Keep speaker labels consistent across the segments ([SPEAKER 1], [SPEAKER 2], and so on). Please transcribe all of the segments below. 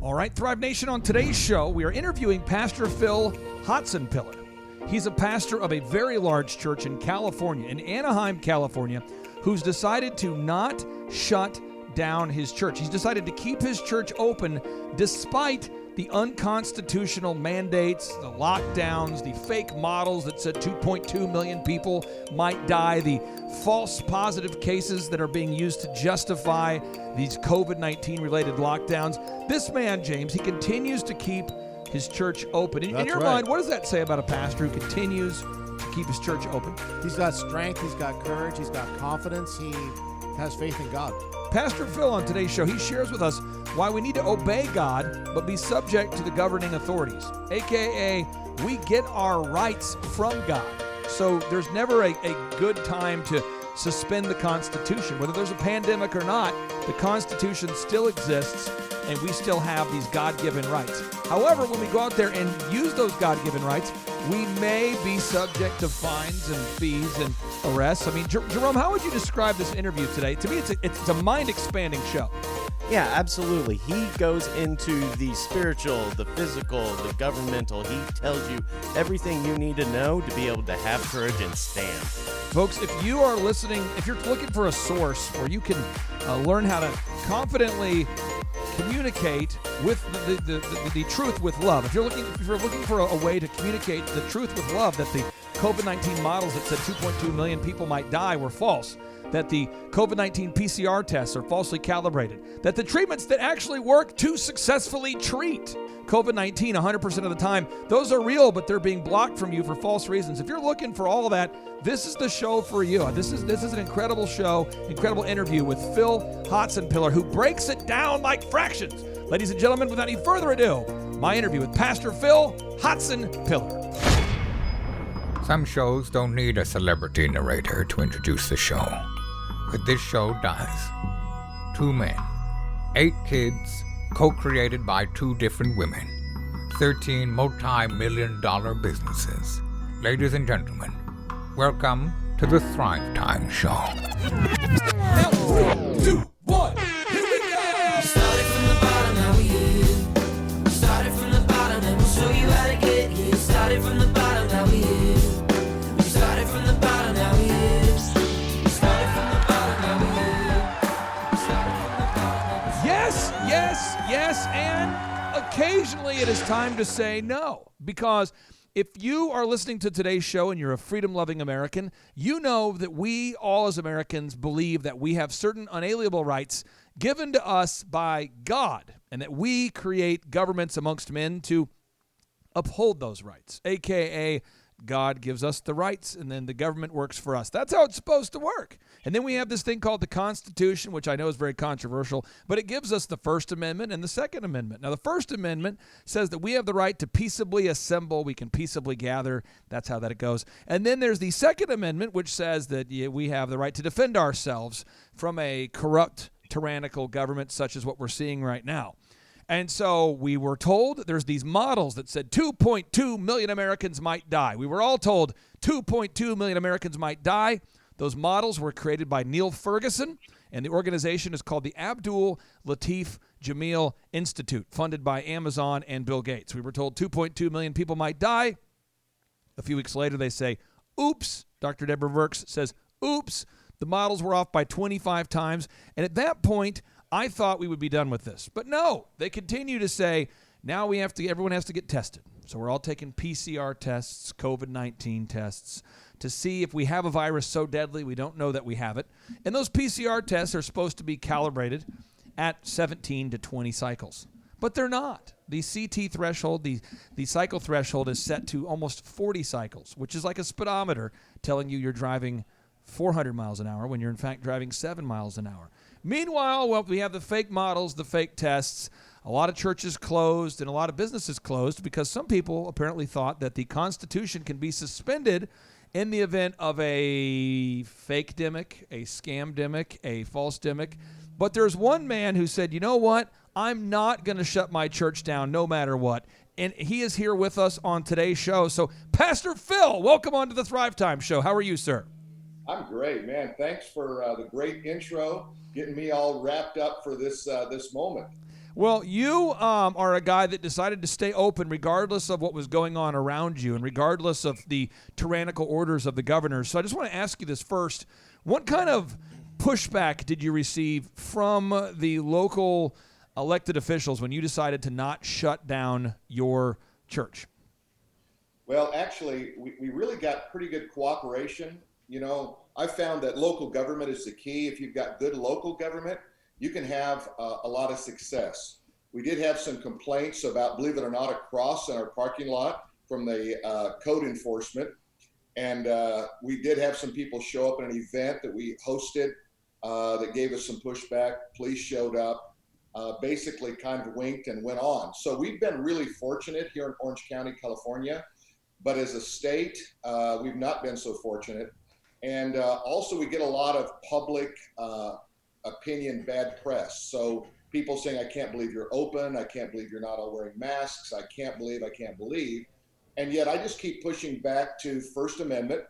[SPEAKER 1] All right, Thrive Nation, on today's show, we are interviewing Pastor Phil Hotsenpiller. He's a pastor of a very large church in California, in Anaheim, California, who's decided to not shut down his church. He's decided to keep his church open despite the unconstitutional mandates, the lockdowns, the fake models that said 2.2 million people might die, the false positive cases that are being used to justify these COVID-19 related lockdowns. This man, James, he continues to keep his church open. In your mind, what does that say about a pastor who continues to keep his church open?
[SPEAKER 2] He's got strength, he's got courage, he's got confidence, he has faith in God.
[SPEAKER 1] Pastor Phil, on today's show, he shares with us why we need to obey God but be subject to the governing authorities, a.k.a. we get our rights from God. So there's never a good time to suspend the Constitution. Whether there's a pandemic or not, the Constitution still exists, and we still have these God-given rights. However, when we go out there and use those God-given rights, we may be subject to fines and fees and arrests. I mean, Jerome, how would you describe this interview today? To me, it's a mind-expanding show.
[SPEAKER 3] Yeah, absolutely. He goes into the spiritual, the physical, the governmental. He tells you everything you need to know to be able to have courage and stand.
[SPEAKER 1] Folks, if you are listening, if you're looking for a source where you can learn how to confidently communicate with the truth with love, if you're looking for a way to communicate the truth with love, that the COVID-19 models that said 2.2 million people might die were false, that the COVID-19 PCR tests are falsely calibrated, that the treatments that actually work to successfully treat COVID-19 100% of the time, those are real, but they're being blocked from you for false reasons. If you're looking for all of that, this is the show for you. This is an incredible show, incredible interview with Phil Hotsenpiller, who breaks it down like fractions. Ladies and gentlemen, without any further ado, my interview with Pastor Phil Hotsenpiller.
[SPEAKER 4] Some shows don't need a celebrity narrator to introduce the show, but this show does. 2 men, 8 kids, co-created by 2 different women, 13 multi-million-dollar businesses. Ladies and gentlemen, welcome to the Thrive Time Show.
[SPEAKER 1] Now, 3, 2, 1, here we go!
[SPEAKER 5] Started from the bottom, now we here. Started from the bottom, and we'll show you how to get here. Started from the bottom, now we here. Started from the bottom, now we here. Started from the bottom, now we here. Started from the bottom, now we here.
[SPEAKER 1] Yes, and occasionally it is time to say no, because if you are listening to today's show and you're a freedom-loving American, you know that we all as Americans believe that we have certain unalienable rights given to us by God, and that we create governments amongst men to uphold those rights, a.k.a. God gives us the rights, and then the government works for us. That's how it's supposed to work. And then we have this thing called the Constitution, which I know is very controversial, but it gives us the First Amendment and the Second Amendment. Now, the First Amendment says that we have the right to peaceably assemble. We can peaceably gather. That's how that it goes. And then there's the Second Amendment, which says that we have the right to defend ourselves from a corrupt, tyrannical government such as what we're seeing right now. And so we were told there's these models that said 2.2 million Americans might die. We were all told 2.2 million Americans might die. Those models were created by Neil Ferguson, and the organization is called the Abdul Latif Jameel Institute, funded by Amazon and Bill Gates. We were told 2.2 million people might die. A few weeks later, they say, oops. Dr. Deborah Birx says, oops. The models were off by 25 times. And at that point, I thought we would be done with this. But no, they continue to say, now everyone has to get tested. So we're all taking PCR tests, COVID-19 tests, to see if we have a virus so deadly we don't know that we have it. And those PCR tests are supposed to be calibrated at 17 to 20 cycles. But they're not. The CT threshold, the cycle threshold is set to almost 40 cycles, which is like a speedometer telling you you're driving 400 miles an hour when you're in fact driving 7 miles an hour. Meanwhile, we have the fake models, the fake tests. A lot of churches closed and a lot of businesses closed because some people apparently thought that the Constitution can be suspended in the event of a fake-demic, a scam-demic, a false-demic. But there's one man who said, you know what? I'm not going to shut my church down no matter what. And he is here with us on today's show. So, Pastor Phil, welcome on to the Thrive Time Show. How are you, sir?
[SPEAKER 6] I'm great, man. Thanks for the great intro, getting me all wrapped up for this moment.
[SPEAKER 1] Well, you are a guy that decided to stay open regardless of what was going on around you and regardless of the tyrannical orders of the governors. So I just want to ask you this first. What kind of pushback did you receive from the local elected officials when you decided to not shut down your church?
[SPEAKER 6] Well, actually, we really got pretty good cooperation. I found that local government is the key. If you've got good local government, you can have a lot of success. We did have some complaints about, believe it or not, a cross in our parking lot from the code enforcement. And we did have some people show up at an event that we hosted that gave us some pushback. Police showed up, basically kind of winked and went on. So we've been really fortunate here in Orange County, California. But as a state, we've not been so fortunate. And also we get a lot of public opinion bad press. So people saying, I can't believe you're open. I can't believe you're not all wearing masks. I can't believe. And yet I just keep pushing back to First Amendment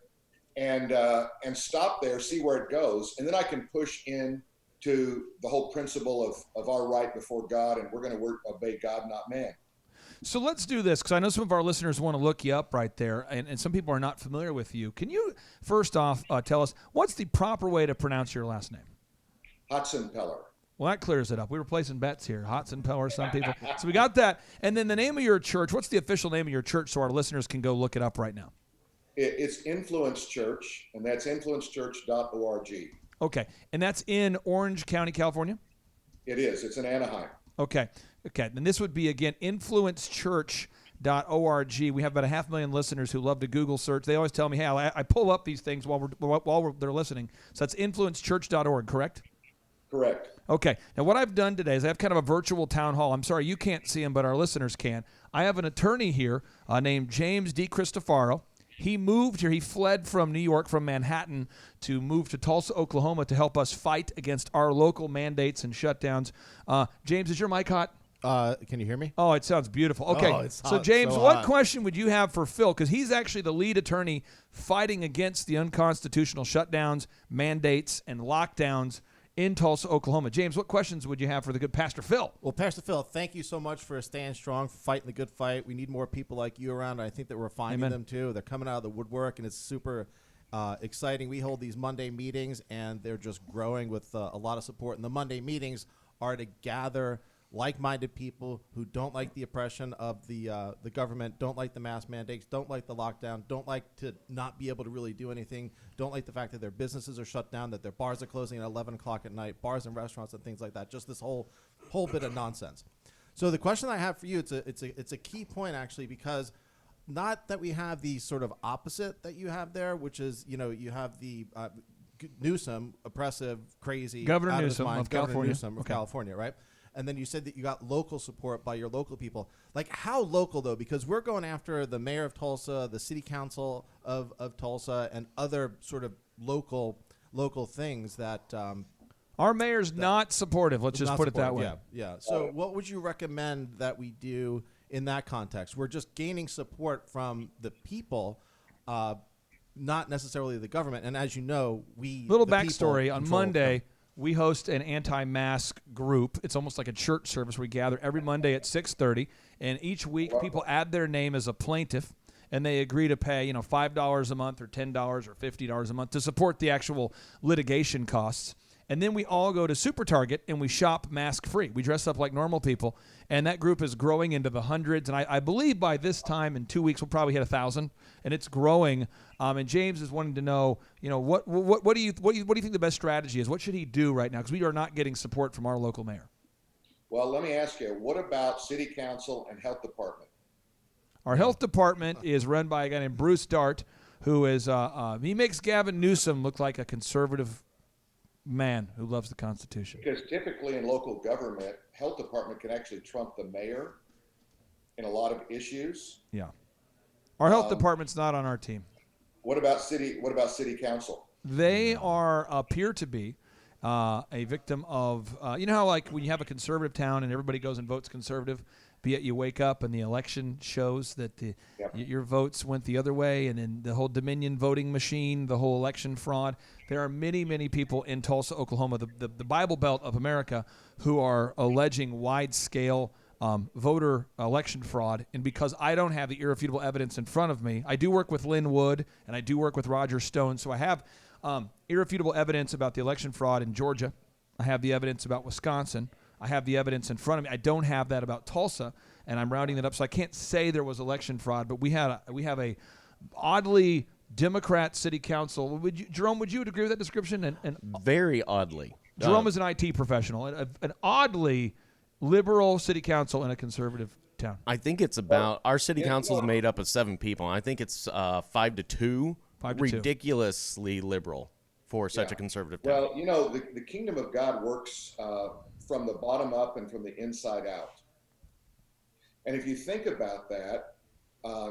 [SPEAKER 6] and stop there, see where it goes. And then I can push in to the whole principle of our right before God. And we're going to obey God, not man.
[SPEAKER 1] So let's do this, because I know some of our listeners want to look you up right there, and some people are not familiar with you. Can you, first off, tell us, what's the proper way to pronounce your last name?
[SPEAKER 6] Hotsenpiller.
[SPEAKER 1] Well, that clears it up. We were placing bets here. Hotsenpiller, some people. So we got that. And then the name of your church, what's the official name of your church so our listeners can go look it up right now?
[SPEAKER 6] It's Influence Church, and that's influencechurch.org.
[SPEAKER 1] Okay. And that's in Orange County, California?
[SPEAKER 6] It is. It's in Anaheim.
[SPEAKER 1] Okay. Then this would be, again, influencechurch.org. We have about 500,000 listeners who love to Google search. They always tell me, hey, I pull up these things while they're listening. So that's influencechurch.org, correct?
[SPEAKER 6] Correct.
[SPEAKER 1] Okay. Now, what I've done today is I have kind of a virtual town hall. I'm sorry you can't see him, but our listeners can. I have an attorney here named James D. Cristofaro. He moved here. He fled from New York, from Manhattan, to move to Tulsa, Oklahoma, to help us fight against our local mandates and shutdowns. James, is your mic hot?
[SPEAKER 2] Can you hear me?
[SPEAKER 1] Oh, it sounds beautiful. Okay,
[SPEAKER 2] it's
[SPEAKER 1] so
[SPEAKER 2] hot,
[SPEAKER 1] James,
[SPEAKER 2] so
[SPEAKER 1] what
[SPEAKER 2] hot.
[SPEAKER 1] question would you have for Phil? Because he's actually the lead attorney fighting against the unconstitutional shutdowns, mandates, and lockdowns in Tulsa, Oklahoma. James, what questions would you have for the good Pastor Phil?
[SPEAKER 2] Well, Pastor Phil, thank you so much for staying strong, for fighting the good fight. We need more people like you around. I think that we're finding
[SPEAKER 1] Amen.
[SPEAKER 2] them too. They're coming out of the woodwork, and it's super exciting. We hold these Monday meetings, and they're just growing with a lot of support. And the Monday meetings are to gather like-minded people who don't like the oppression of the government, don't like the mask mandates, don't like the lockdown, don't like to not be able to really do anything, don't like the fact that their businesses are shut down, that their bars are closing at 11 o'clock at night, bars and restaurants and things like that. Just this whole bit of nonsense. So the question I have for you, it's a key point actually, because not that we have the sort of opposite that you have there, which is, you have the Newsom, oppressive, crazy,
[SPEAKER 1] Governor
[SPEAKER 2] out of his
[SPEAKER 1] Newsom
[SPEAKER 2] mind,
[SPEAKER 1] of
[SPEAKER 2] Governor
[SPEAKER 1] California.
[SPEAKER 2] Newsom of
[SPEAKER 1] Okay.
[SPEAKER 2] California, right? And then you said that you got local support by your local people. Like, how local, though? Because we're going after the mayor of Tulsa, the city council of Tulsa, and other sort of local things that
[SPEAKER 1] Our mayor's not supportive. Let's just
[SPEAKER 2] not
[SPEAKER 1] put it that
[SPEAKER 2] supportive.
[SPEAKER 1] way.
[SPEAKER 2] Yeah. So what would you recommend that we do in that context? We're just gaining support from the people, not necessarily the government. And as you know,
[SPEAKER 1] Little
[SPEAKER 2] the people,
[SPEAKER 1] backstory. On
[SPEAKER 2] control
[SPEAKER 1] Monday,
[SPEAKER 2] them.
[SPEAKER 1] we host an anti-mask group. It's almost like a church service. We gather every Monday at 6:30, and each week people add their name as a plaintiff, and they agree to pay, $5 a month or $10 or $50 a month to support the actual litigation costs. And then we all go to Super Target and we shop mask-free. We dress up like normal people, and that group is growing into the hundreds. And I believe by this time in 2 weeks we'll probably hit 1,000, and it's growing. And James is wanting to know, what do you think the best strategy is? What should he do right now? Because we are not getting support from our local mayor.
[SPEAKER 6] Well, let me ask you, what about city council and health department?
[SPEAKER 1] Our health department is run by a guy named Bruce Dart, who is he makes Gavin Newsom look like a conservative man who loves the Constitution.
[SPEAKER 6] Because typically in local government, health department can actually trump the mayor in a lot of issues.
[SPEAKER 1] Yeah. Our health department's not on our team.
[SPEAKER 6] What about city council?
[SPEAKER 1] They appear to be, a victim of, you know how like when you have a conservative town and everybody goes and votes conservative, but yet you wake up and the election shows that your votes went the other way, and in the whole Dominion voting machine, the whole election fraud. There are many, many people in Tulsa, Oklahoma, the Bible Belt of America, who are alleging wide-scale voter election fraud. And because I don't have the irrefutable evidence in front of me, I do work with Lynn Wood and I do work with Roger Stone, so I have irrefutable evidence about the election fraud in Georgia. I have the evidence about Wisconsin. I have the evidence in front of me. I don't have that about Tulsa, and I'm rounding that up, so I can't say there was election fraud. But we have a oddly Democrat city council. Jerome, would you agree with that description? And
[SPEAKER 3] Very oddly.
[SPEAKER 1] Jerome is an IT professional. An oddly liberal city council in a conservative town.
[SPEAKER 3] I think it's about our city council is made up of 7 people. And I think it's 5-2.
[SPEAKER 1] 5-2.
[SPEAKER 3] Ridiculously liberal for such a conservative town.
[SPEAKER 6] Well, you know, the kingdom of God works from the bottom up and from the inside out. And if you think about that,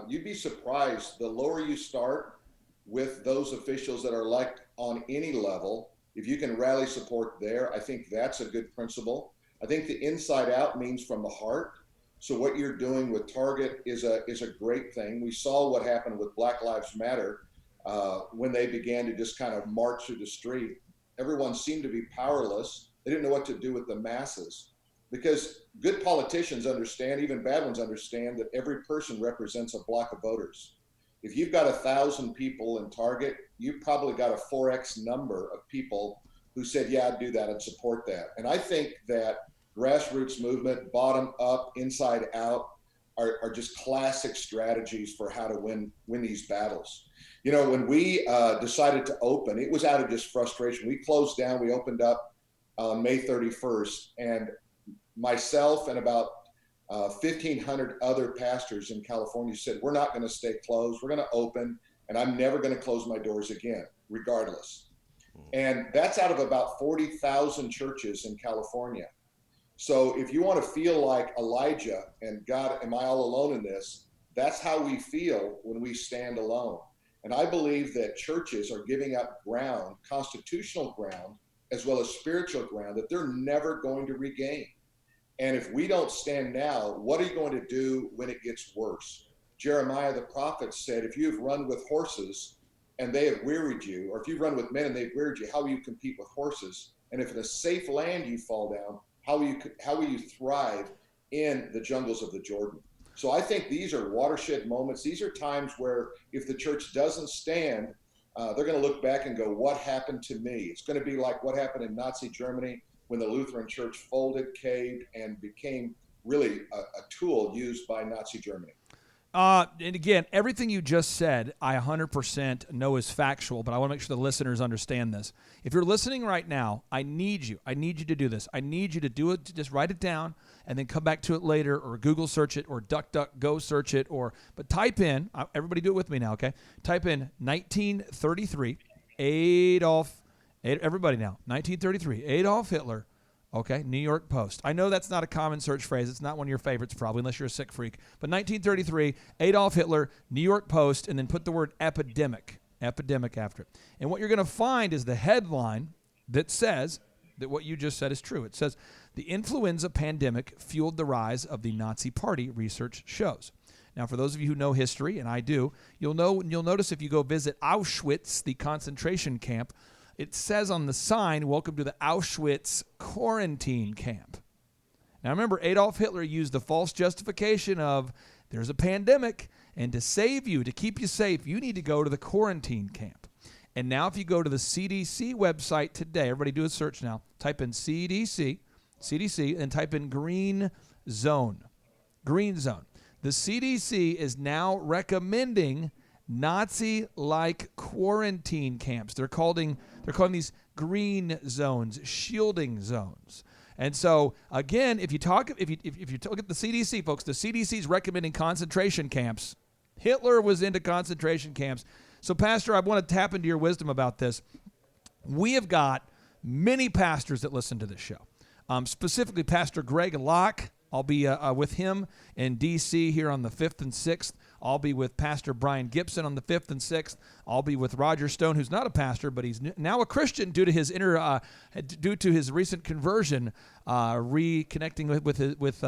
[SPEAKER 6] you'd be surprised. The lower you start with those officials that are elected on any level, if you can rally support there, I think that's a good principle. I think the inside out means from the heart. So what you're doing with Target is a great thing. We saw what happened with Black Lives Matter when they began to just kind of march through the street. Everyone seemed to be powerless. They didn't know what to do with the masses, because good politicians understand, even bad ones understand, that every person represents a block of voters. If you've got 1,000 people in Target, you've probably got a 4X number of people who said, yeah, I'd do that and support that. And I think that grassroots movement, bottom up, inside out, are just classic strategies for how to win these battles. You know, when we decided to open, it was out of just frustration. We closed down, we opened up on May 31st, and myself and about 1,500 other pastors in California said, we're not going to stay closed. We're going to open, and I'm never going to close my doors again, regardless. And that's out of about 40,000 churches in California. So if you want to feel like Elijah and God, am I all alone in this? That's how we feel when we stand alone. And I believe that churches are giving up ground, constitutional ground, as well as spiritual ground, that they're never going to regain. And if we don't stand now, what are you going to do when it gets worse? Jeremiah the prophet said, if you've run with horses and they have wearied you, or if you run with men and they've wearied you, how will you compete with horses? And if in a safe land you fall down, how will you thrive in the jungles of the Jordan? So I think these are watershed moments. These are times where if the church doesn't stand, they're going to look back and go, what happened to me? It's going to be like what happened in Nazi Germany when the Lutheran Church folded, caved, and became really a tool used by Nazi Germany.
[SPEAKER 1] And again, everything you just said, I 100% know is factual, but I want to make sure the listeners understand this. If you're listening right now, I need you to do this. I need you to do it, to just write it down and then come back to it later, or Google search it, or DuckDuckGo search it, but type in, everybody do it with me now, okay? Type in 1933, everybody now, 1933, Adolf Hitler. Okay, New York Post. I know that's not a common search phrase. It's not one of your favorites probably, unless you're a sick freak. But 1933, Adolf Hitler, New York Post, and then put the word epidemic after it. And what you're going to find is the headline that says that what you just said is true. It says, the influenza pandemic fueled the rise of the Nazi Party, research shows. Now, for those of you who know history, and I do, you'll notice if you go visit Auschwitz, the concentration camp, it says on the sign, welcome to the Auschwitz quarantine camp. Now remember, Adolf Hitler used the false justification of there's a pandemic, and to save you, to keep you safe, you need to go to the quarantine camp. And now if you go to the CDC website today, everybody do a search now, type in CDC, and type in green zone. Green zone. The CDC is now recommending Nazi-like quarantine camps. They're calling these green zones, shielding zones. And so again, if you look at the CDC, folks, the CDC is recommending concentration camps. Hitler was into concentration camps. So, Pastor, I want to tap into your wisdom about this. We have got many pastors that listen to this show. Specifically, Pastor Greg Locke. I'll be with him in D.C. here on the 5th and 6th I'll be with Pastor Brian Gibson on the 5th and 6th. I'll be with Roger Stone, who's not a pastor, but he's now a Christian due to his recent conversion, reconnecting with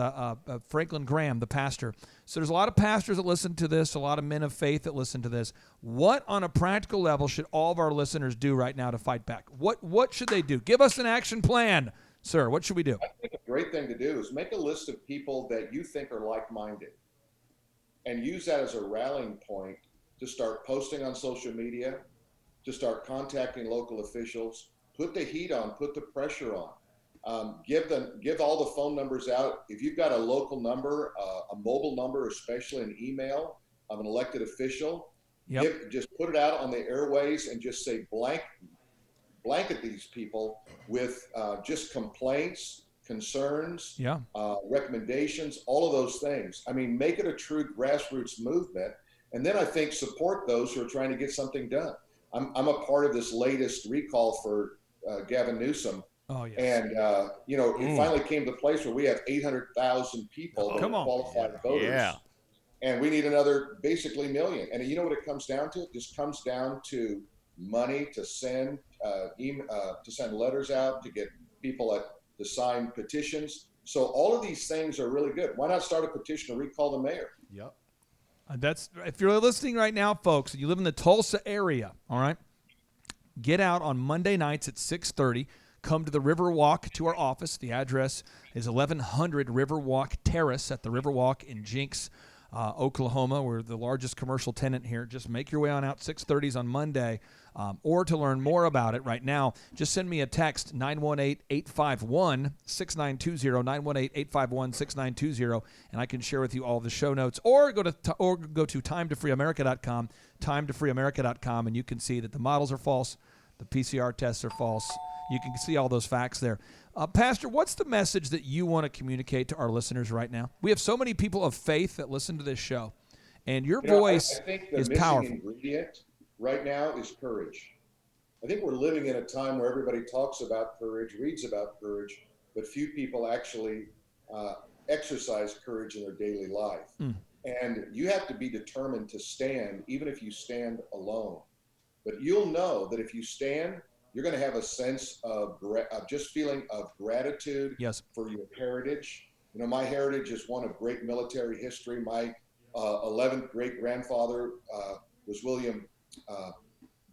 [SPEAKER 1] Franklin Graham, the pastor. So there's a lot of pastors that listen to this, a lot of men of faith that listen to this. What, on a practical level, should all of our listeners do right now to fight back? What should they do? Give us an action plan, sir. What should we do?
[SPEAKER 6] I think a great thing to do is make a list of people that you think are like-minded and use that as a rallying point to start posting on social media, to start contacting local officials, put the heat on, put the pressure on. Give all the phone numbers out. If you've got a local number, a mobile number, especially an email of an elected official, just put it out on the airways and just say blanket these people with just complaints, concerns, recommendations, all of those things. I mean, make it a true grassroots movement. And then I think support those who are trying to get something done. I'm a part of this latest recall for Gavin Newsom.
[SPEAKER 1] Oh, yes.
[SPEAKER 6] And, it finally came to the place where we have 800,000 people that are qualified voters. Yeah. And we need another basically million. And you know what it comes down to? It just comes down to money to send letters out, to get people to sign petitions. So all of these things are really good. Why not start a petition to recall the mayor?
[SPEAKER 2] Yep.
[SPEAKER 1] That's if you're listening right now, folks, and you live in the Tulsa area, all right, get out on Monday nights at 6:30. Come to the Riverwalk to our office. The address is 1100 Riverwalk Terrace at the Riverwalk in Jinx, Oklahoma. We're the largest commercial tenant here. Just make your way on out, 6:30s on Monday. Or to learn more about it right now, just send me a text, 918-851-6920, 918-851-6920, and I can share with you all the show notes. Or go to timetofreeamerica.com, timetofreeamerica.com, and you can see that the models are false, the PCR tests are false. You can see all those facts there. Pastor, what's the message that you want to communicate to our listeners right now? We have so many people of faith that listen to this show, and your voice
[SPEAKER 6] I think
[SPEAKER 1] is
[SPEAKER 6] the missing
[SPEAKER 1] powerful.
[SPEAKER 6] ingredient right now is courage. I think we're living in a time where everybody talks about courage, reads about courage, but few people actually exercise courage in their daily life. And you have to be determined to stand, even if you stand alone. But you'll know that if you stand, you're going to have a sense of just feeling of gratitude for your heritage. You know, my heritage is one of great military history. My 11th great-grandfather was William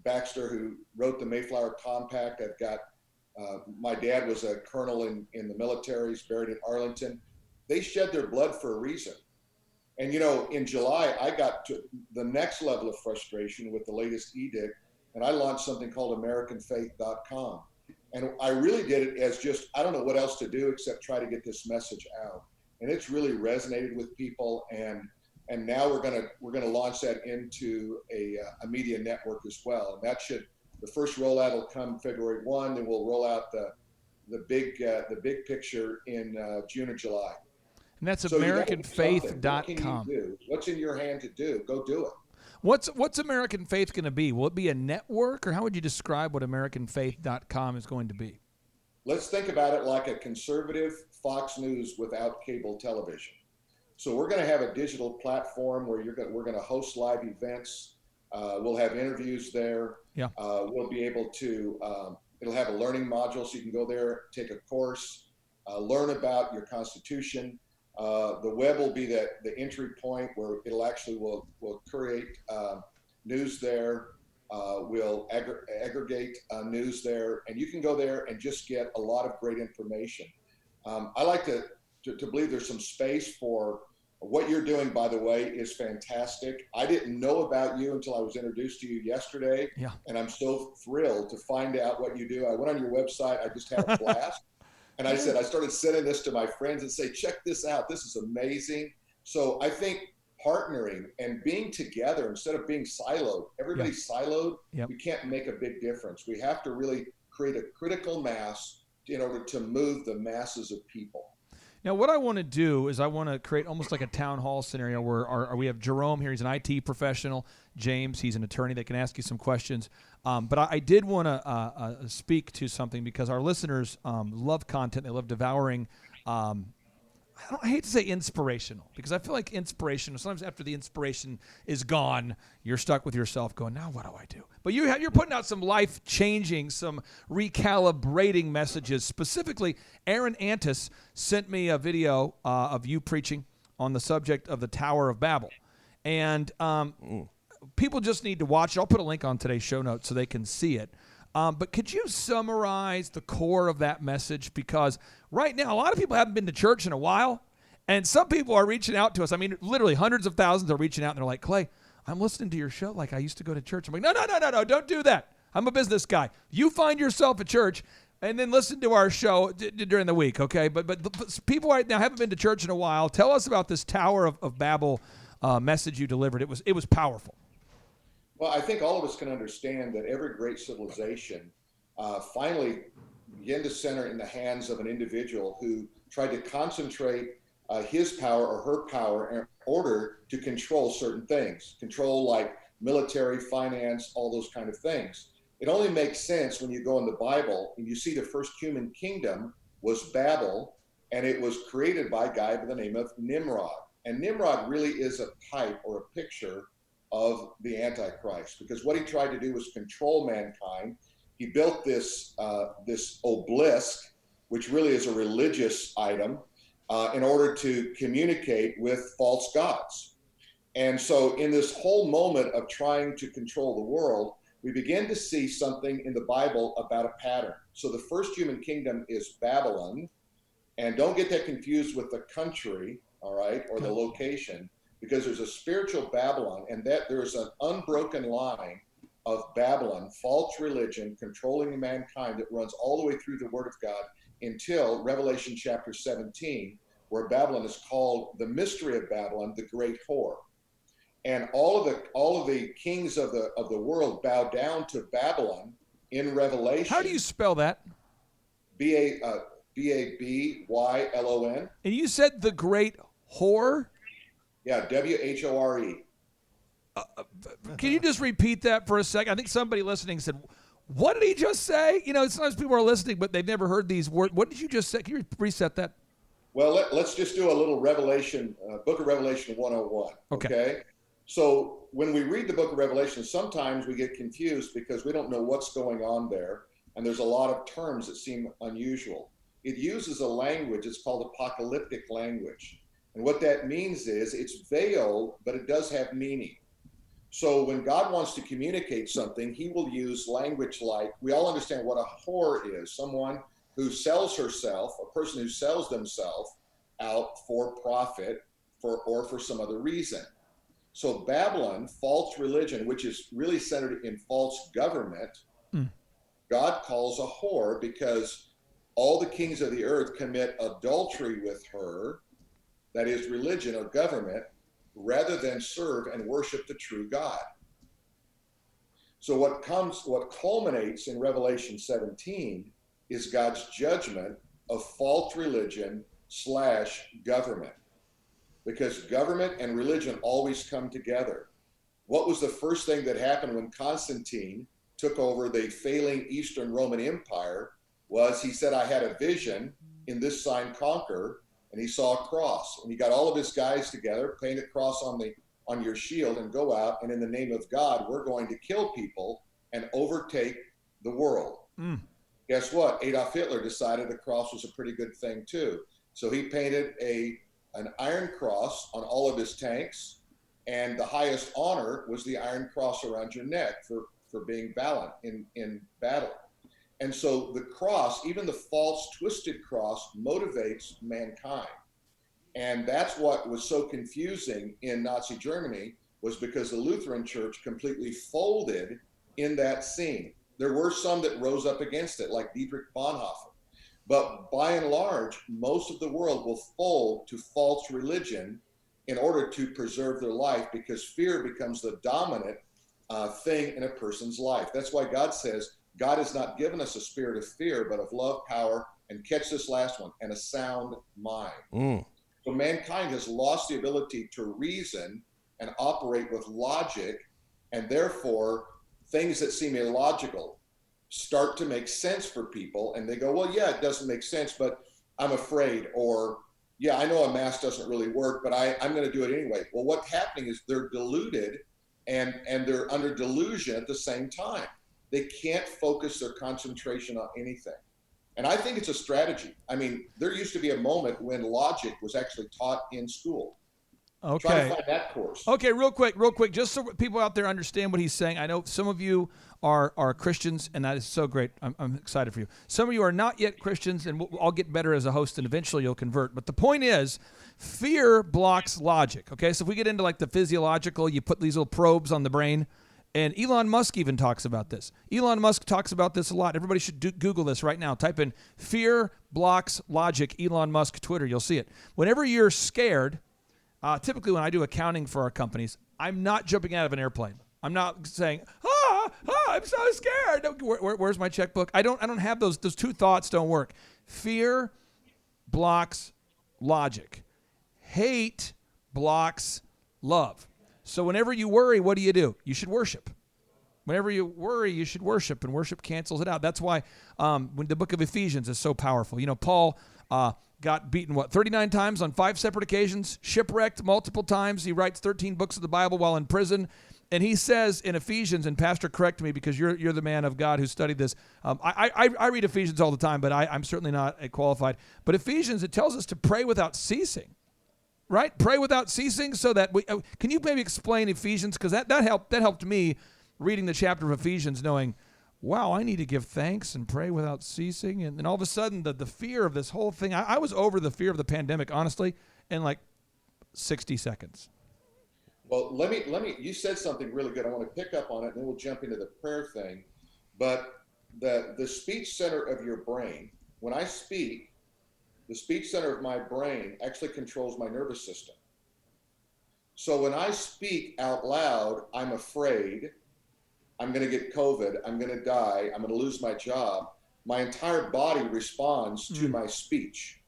[SPEAKER 6] Baxter, who wrote the Mayflower Compact. I've got my dad was a colonel in the military. He's buried at Arlington. They shed their blood for a reason. And, in July, I got to the next level of frustration with the latest edict, and I launched something called AmericanFaith.com. And I really did it as just, I don't know what else to do except try to get this message out. And it's really resonated with people. And now we're gonna launch that into a media network as well. And the first rollout will come February 1. Then we'll roll out the big picture in June or July.
[SPEAKER 1] And that's
[SPEAKER 6] so
[SPEAKER 1] AmericanFaith.com.
[SPEAKER 6] What can you do? What's in your hand to do? Go do it.
[SPEAKER 1] What's American Faith going to be? Will it be a network, or how would you describe what AmericanFaith.com is going to be?
[SPEAKER 6] Let's think about it like a conservative Fox News without cable television. So we're going to have a digital platform where we're going to host live events. We'll have interviews there. We'll be able to. It'll have a learning module, so you can go there, take a course, learn about your Constitution. The web will be the entry point where it'll actually will create news there. We'll aggregate news there, and you can go there and just get a lot of great information. I like to believe there's some space for what you're doing, by the way, is fantastic. I didn't know about you until I was introduced to you yesterday, and I'm so thrilled to find out what you do. I went on your website. I just had a blast. And I started sending this to my friends and say, check this out. This is amazing. So I think partnering and being together instead of being siloed, everybody's siloed, we can't make a big difference. We have to really create a critical mass in order to move the masses of people.
[SPEAKER 1] Now, what I want to do is I want to create almost like a town hall scenario where we have Jerome here. He's an IT professional. James, he's an attorney that can ask you some questions. But I did want to speak to something because our listeners love content. They love devouring I hate to say inspirational, because I feel like inspirational, sometimes after the inspiration is gone, you're stuck with yourself going, now what do I do? But you're putting out some life-changing, some recalibrating messages. Specifically, Aaron Antis sent me a video of you preaching on the subject of the Tower of Babel. And people just need to watch it. I'll put a link on today's show notes so they can see it. But could you summarize the core of that message? Because right now, a lot of people haven't been to church in a while, and some people are reaching out to us. I mean, literally hundreds of thousands are reaching out, and they're like, Clay, I'm listening to your show like I used to go to church. I'm like, no, don't do that. I'm a business guy. You find yourself at church, and then listen to our show during the week, okay? But people right now haven't been to church in a while. Tell us about this Tower of Babel message you delivered. It was powerful.
[SPEAKER 6] Well, I think all of us can understand that every great civilization finally began to center in the hands of an individual who tried to concentrate his power or her power in order to control certain things, control like military, finance, all those kind of things. It only makes sense when you go in the Bible and you see the first human kingdom was Babel, and it was created by a guy by the name of Nimrod. And Nimrod really is a type or a picture of the Antichrist, because what he tried to do was control mankind. He built this obelisk, which really is a religious item, in order to communicate with false gods. And so in this whole moment of trying to control the world, we begin to see something in the Bible about a pattern. So the first human kingdom is Babylon, and don't get that confused with the country, all right, or the location, because there's a spiritual Babylon, and that there's an unbroken line of Babylon, false religion, controlling mankind that runs all the way through the Word of God until Revelation chapter 17, where Babylon is called the mystery of Babylon, the great whore. And all of the kings of the world bow down to Babylon in Revelation.
[SPEAKER 1] How do you spell that?
[SPEAKER 6] Babylon.
[SPEAKER 1] And you said the great whore?
[SPEAKER 6] Yeah, WHORE.
[SPEAKER 1] Can you just repeat that for a second? I think somebody listening said, what did he just say? You know, sometimes people are listening, but they've never heard these words. What did you just say? Can you reset that?
[SPEAKER 6] Well, let's just do a little Revelation, Book of Revelation 101. Okay? So when we read the Book of Revelation, sometimes we get confused because we don't know what's going on there, and there's a lot of terms that seem unusual. It uses a language, it's called apocalyptic language. And what that means is it's veiled, but it does have meaning. So when God wants to communicate something, he will use language like, we all understand what a whore is, someone who sells herself, a person who sells themselves out for profit or for some other reason. So Babylon, false religion, which is really centered in false government, God calls a whore because all the kings of the earth commit adultery with her, that is religion or government, rather than serve and worship the true God. So what culminates in Revelation 17 is God's judgment of false religion / government, because government and religion always come together. What was the first thing that happened when Constantine took over the failing Eastern Roman Empire? Was he said, I had a vision, in this sign conquer, and he saw a cross, and he got all of his guys together, paint a cross on your shield, and go out, and in the name of God, we're going to kill people and overtake the world. Guess what? Adolf Hitler decided a cross was a pretty good thing too. So he painted an iron cross on all of his tanks, and the highest honor was the iron cross around your neck for being valiant in battle. And so the cross, even the false twisted cross, motivates mankind. And that's what was so confusing in Nazi Germany, was because the Lutheran Church completely folded in that scene. There were some that rose up against it, like Dietrich Bonhoeffer. But by and large, most of the world will fold to false religion in order to preserve their life, because fear becomes the dominant thing in a person's life. That's why God says, God has not given us a spirit of fear, but of love, power, and catch this last one, and a sound mind. So mankind has lost the ability to reason and operate with logic, and therefore things that seem illogical start to make sense for people, and they go, well, yeah, it doesn't make sense, but I'm afraid, or yeah, I know a mask doesn't really work, but I'm going to do it anyway. Well, what's happening is they're deluded and they're under delusion at the same time. They can't focus their concentration on anything. And I think it's a strategy. I mean, there used to be a moment when logic was actually taught in school.
[SPEAKER 1] Okay.
[SPEAKER 6] Try to find that course.
[SPEAKER 1] Okay, real quick, just so people out there understand what he's saying. I know some of you are Christians, and that is so great. I'm excited for you. Some of you are not yet Christians, and I'll get better as a host, and eventually you'll convert. But the point is, fear blocks logic, okay? So if we get into like the physiological, you put these little probes on the brain, and Elon Musk even talks about this. Elon Musk talks about this a lot. Everybody should Google this right now. Type in fear blocks logic, Elon Musk Twitter. You'll see it. Whenever you're scared, typically when I do accounting for our companies, I'm not jumping out of an airplane. I'm not saying, I'm so scared. Where's my checkbook? I don't have those two thoughts don't work. Fear blocks logic. Hate blocks love. So whenever you worry, what do? You should worship. Whenever you worry, you should worship, and worship cancels it out. That's why when the book of Ephesians is so powerful. You know, Paul got beaten, 39 times on 5 separate occasions, shipwrecked multiple times. He writes 13 books of the Bible while in prison. And he says in Ephesians, and Pastor, correct me because you're the man of God who studied this. I read Ephesians all the time, but I'm certainly not qualified. But Ephesians, it tells us to pray without ceasing, right? Pray without ceasing so that we can you maybe explain Ephesians? Because that helped me reading the chapter of Ephesians, knowing, wow, I need to give thanks and pray without ceasing. And then all of a sudden, the fear of this whole thing, I was over the fear of the pandemic, honestly, in like 60 seconds.
[SPEAKER 6] Well, let me, you said something really good. I want to pick up on it, and then we'll jump into the prayer thing. But the speech center of your brain, when I speak, the speech center of my brain actually controls my nervous system. So when I speak out loud, I'm afraid I'm going to get COVID, I'm going to die, I'm going to lose my job. My entire body responds to my speech.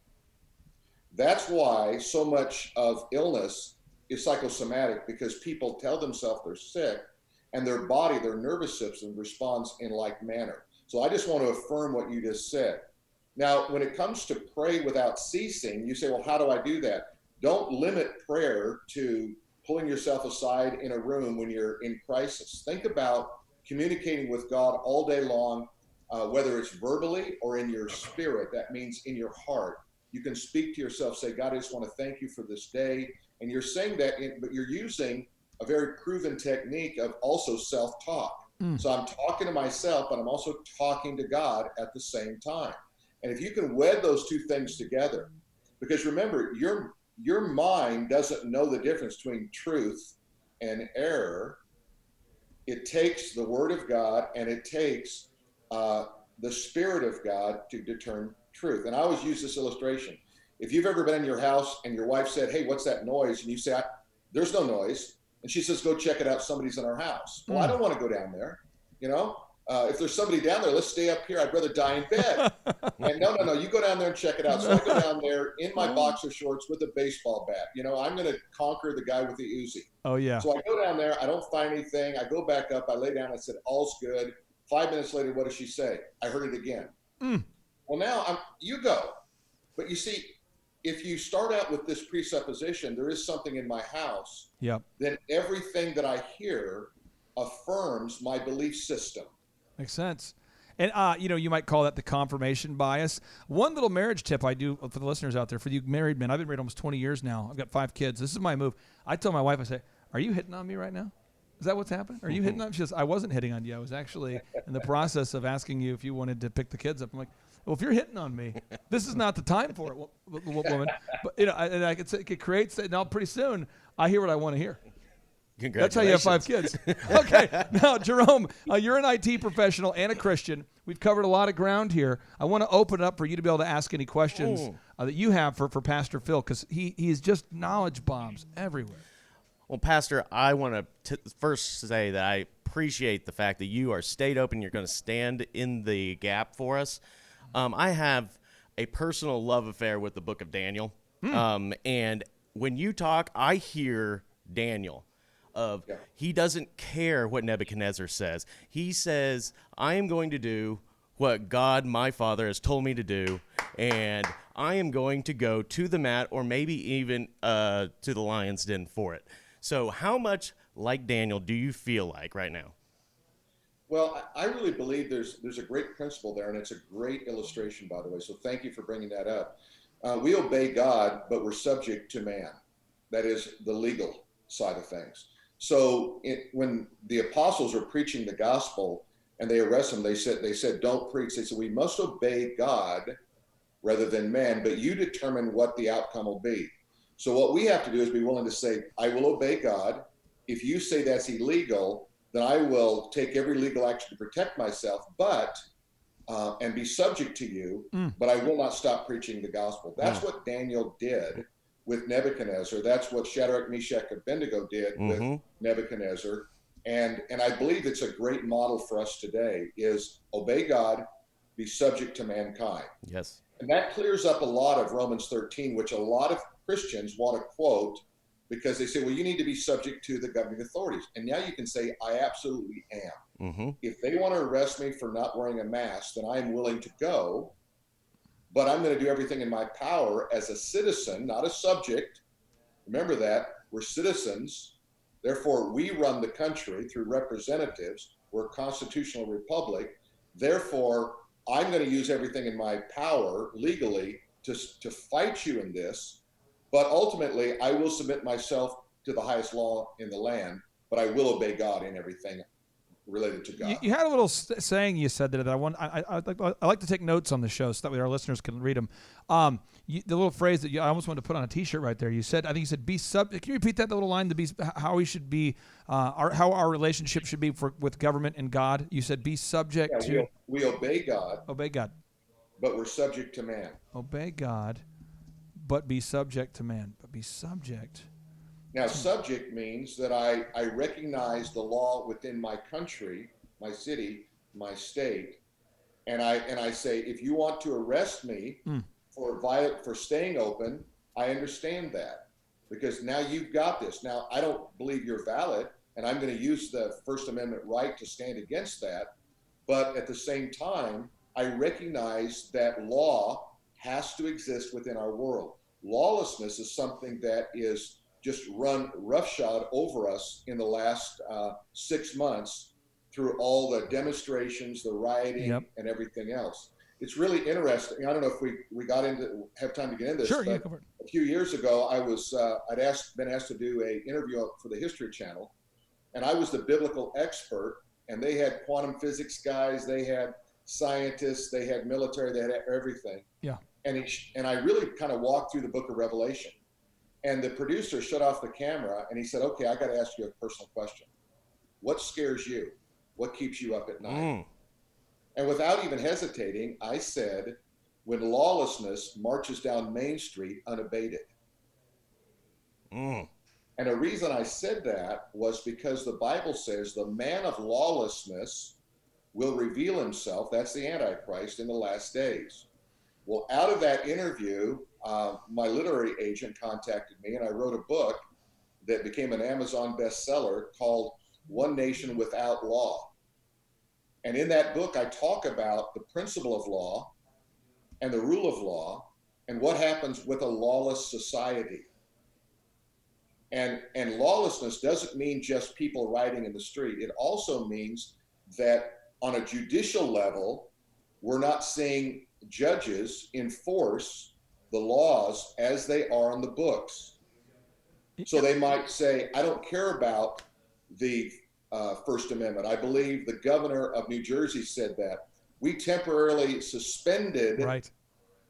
[SPEAKER 6] That's why so much of illness is psychosomatic, because people tell themselves they're sick and their body, their nervous system responds in like manner. So I just want to affirm what you just said. Now, when it comes to pray without ceasing, you say, well, how do I do that? Don't limit prayer to pulling yourself aside in a room when you're in crisis. Think about communicating with God all day long, whether it's verbally or in your spirit. That means in your heart. You can speak to yourself, say, God, I just want to thank you for this day. And you're saying that, but you're using a very proven technique of also self-talk. So I'm talking to myself, but I'm also talking to God at the same time. And if you can wed those two things together, because remember, your mind doesn't know the difference between truth and error. It takes the Word of God and it takes the Spirit of God to discern truth. And I always use this illustration. If you've ever been in your house and your wife said, hey, what's that noise? And you say, there's no noise. And she says, go check it out. Somebody's in our house. Well, I don't want to go down there. You know, if there's somebody down there, let's stay up here. I'd rather die in bed. And no, you go down there and check it out. So I go down there in my boxer shorts with a baseball bat. You know, I'm going to conquer the guy with the Uzi. Oh, yeah. So I go down there. I don't find anything. I go back up. I lay down. I said, all's good. 5 minutes later, what does she say? I heard it again. Well, now you go. But you see, if you start out with this presupposition, there is something in my house, then everything that I hear affirms my belief system.
[SPEAKER 1] Makes sense. And, you might call that the confirmation bias. One little marriage tip I do for the listeners out there, for you married men, I've been married almost 20 years now. I've got 5 kids. This is my move. I tell my wife, I say, are you hitting on me right now? Is that what's happening? Are you hitting on me? She says, I wasn't hitting on you. I was actually in the process of asking you if you wanted to pick the kids up. I'm like, well, if you're hitting on me, this is not the time for it, woman. But, and I could say, it creates, now pretty soon, I hear what I want to hear. That's how you have 5 kids. Okay. Now, Jerome, you're an IT professional and a Christian. We've covered a lot of ground here. I want to open it up for you to be able to ask any questions that you have for Pastor Phil, because he's just knowledge bombs everywhere.
[SPEAKER 3] Well, Pastor, I want to first say that I appreciate the fact that you are stayed open. You're going to stand in the gap for us. I have a personal love affair with the book of Daniel. And when you talk, I hear Daniel. He doesn't care what Nebuchadnezzar says. He says, I am going to do what God, my Father, has told me to do, and I am going to go to the mat or maybe even to the lion's den for it. So how much like Daniel do you feel like right now?
[SPEAKER 6] Well, I really believe there's a great principle there, and it's a great illustration, by the way. So thank you for bringing that up. We obey God, but we're subject to man. That is the legal side of things. So when the apostles are preaching the gospel and they arrest them, they said, don't preach. They said, we must obey God rather than man, but you determine what the outcome will be. So what we have to do is be willing to say, I will obey God. If you say that's illegal, then I will take every legal action to protect myself, but and be subject to you, but I will not stop preaching the gospel. That's what Daniel did with Nebuchadnezzar. That's what Shadrach, Meshach, Abednego did with Nebuchadnezzar. And I believe it's a great model for us today is obey God, be subject to mankind.
[SPEAKER 3] Yes.
[SPEAKER 6] And that clears up a lot of Romans 13, which a lot of Christians want to quote because they say, well, you need to be subject to the governing authorities. And now you can say, I absolutely am. If they want to arrest me for not wearing a mask, then I'm willing to go. But I'm going to do everything in my power as a citizen, not a subject. Remember that. We're citizens. Therefore, we run the country through representatives. We're a constitutional republic. Therefore, I'm going to use everything in my power legally to fight you in this. But ultimately, I will submit myself to the highest law in the land, but I will obey God in everything related to God.
[SPEAKER 1] You had a little saying you said that I like to take notes on the show so that way our listeners can read them. The little phrase that I almost wanted to put on a T-shirt right there. You said, I think you said, "Be subject." Can you repeat that little line? To be how we should be, how our relationship should be with government and God. You said, "Be subject to."
[SPEAKER 6] We obey God.
[SPEAKER 1] Obey God.
[SPEAKER 6] But we're subject to man.
[SPEAKER 1] Obey God, but be subject to man. But be subject.
[SPEAKER 6] Now, subject means that I recognize the law within my country, my city, my state, and I say, if you want to arrest me for staying open, I understand that because now you've got this. Now, I don't believe you're valid, and I'm going to use the First Amendment right to stand against that. But at the same time, I recognize that law has to exist within our world. Lawlessness is something that is just run roughshod over us in the last 6 months through all the demonstrations, the rioting, and everything else. It's really interesting. I don't know if we have time to get into this.
[SPEAKER 1] Sure,
[SPEAKER 6] but a few years ago, I'd been asked to do an interview for the History Channel, and I was the biblical expert, and they had quantum physics guys, they had scientists, they had military, they had everything.
[SPEAKER 1] Yeah.
[SPEAKER 6] And I really kind of walked through the book of Revelation. And the producer shut off the camera and he said, okay, I got to ask you a personal question. What scares you? What keeps you up at night? And without even hesitating, I said, when lawlessness marches down Main Street unabated. And the reason I said that was because the Bible says the man of lawlessness will reveal himself, that's the Antichrist, in the last days. Well, out of that interview, my literary agent contacted me, and I wrote a book that became an Amazon bestseller called One Nation Without Law. And in that book, I talk about the principle of law and the rule of law and what happens with a lawless society. And lawlessness doesn't mean just people rioting in the street. It also means that on a judicial level, we're not seeing judges enforce the laws as they are on the books. So they might say, I don't care about the First Amendment. I believe the governor of New Jersey said that. We temporarily suspended